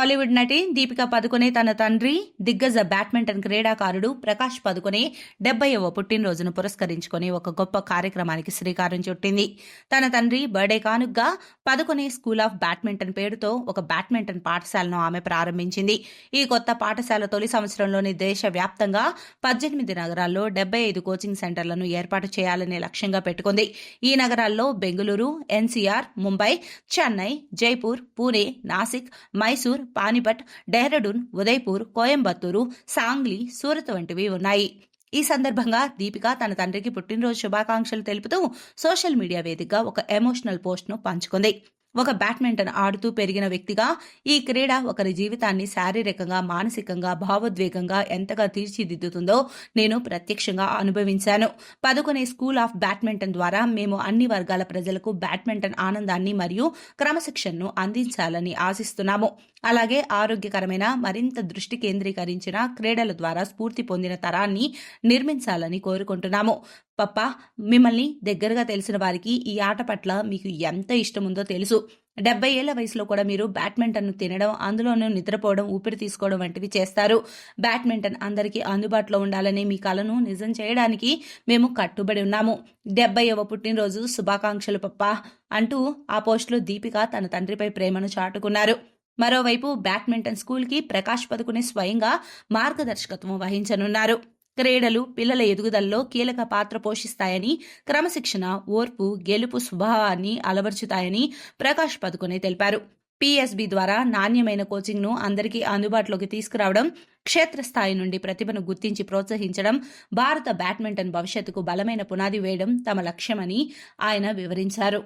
బాలీవుడ్ నటి దీపికా పదుకొనే తన తండ్రి దిగ్గజ బ్యాడ్మింటన్ క్రీడాకారుడు ప్రకాష్ పదుకొనే 70వ పుట్టినరోజును పురస్కరించుకుని ఒక గొప్ప కార్యక్రమానికి శ్రీకారం చుట్టింది. తన తండ్రి బర్త్డే కానుగ్గా పదుకొనే స్కూల్ ఆఫ్ బ్యాడ్మింటన్ పేరుతో ఒక బ్యాడ్మింటన్ పాఠశాలను ఆమె ప్రారంభించింది. ఈ కొత్త పాఠశాల తొలి సంవత్సరంలోని దేశవ్యాప్తంగా 18 నగరాల్లో 75 కోచింగ్ సెంటర్లను ఏర్పాటు చేయాలనే లక్ష్యంగా పెట్టుకుంది. ఈ నగరాల్లో బెంగళూరు, ఎన్సీఆర్, ముంబై, చెన్నై, జైపూర్, పూణే, నాసిక్, మైసూర్, పానిపట్, డెహ్రాడూన్, ఉదయ్పూర్, కోయంబత్తూరు, సాంగ్లీ, సూరత్ వంటివి ఉన్నాయి. ఈ సందర్భంగా దీపిక తన తండ్రికి పుట్టినరోజు శుభాకాంక్షలు తెలుపుతూ సోషల్ మీడియా వేదికగా ఒక ఎమోషనల్ పోస్ట్ను పంచుకుంది. ఒక బ్యాడ్మింటన్ ఆడుతూ పెరిగిన వ్యక్తిగా ఈ క్రీడ ఒకరి జీవితాన్ని శారీరకంగా, మానసికంగా, భావోద్వేగంగా ఎంతగా తీర్చిదిద్దుతుందో నేను ప్రత్యక్షంగా అనుభవించాను. పదుకొనే స్కూల్ ఆఫ్ బ్యాడ్మింటన్ ద్వారా మేము అన్ని వర్గాల ప్రజలకు బ్యాడ్మింటన్ ఆనందాన్ని మరియు క్రమశిక్షణను అందించాలని ఆశిస్తున్నాము. అలాగే ఆరోగ్యకరమైన, మరింత దృష్టి కేంద్రీకరించిన క్రీడల ద్వారా స్ఫూర్తి పొందిన తరాన్ని నిర్మించాలని కోరుకుంటున్నాము. పప్పా, మిమ్మల్ని దగ్గరగా తెలిసిన వారికి ఈ ఆట పట్ల మీకు ఎంత ఇష్టముందో తెలుసు. 70 ఏళ్ల వయసులో కూడా మీరు బ్యాడ్మింటన్ను తినడం, అందులోనూ నిద్రపోవడం, ఊపిరి తీసుకోవడం వంటివి చేస్తారు. బ్యాడ్మింటన్ అందరికీ అందుబాటులో ఉండాలనే మీ కలను నిజం చేయడానికి మేము కట్టుబడి ఉన్నాము. 70వ పుట్టినరోజు శుభాకాంక్షలు పప్పా అంటూ ఆ పోస్టులో దీపిక తన తండ్రిపై ప్రేమను చాటుకున్నారు. మరోవైపు బ్యాడ్మింటన్ స్కూల్కి ప్రకాష్ పదుకొనే స్వయంగా మార్గదర్శకత్వం వహించనున్నారు. క్రీడలు పిల్లల ఎదుగుదలలో కీలక పాత్ర పోషిస్తాయని, క్రమశిక్షణ, ఓర్పు, గెలుపు స్వభావాన్ని అలవర్చుతాయని ప్రకాష్ పదుకొనే తెలిపారు. పీఎస్బీ ద్వారా నాణ్యమైన కోచింగ్ను అందరికీ అందుబాటులోకి తీసుకురావడం, క్షేత్రస్థాయి నుండి ప్రతిభను గుర్తించి ప్రోత్సహించడం, భారత బ్యాడ్మింటన్ భవిష్యత్తుకు బలమైన పునాది వేయడం తమ లక్ష్యమని ఆయన వివరించారు.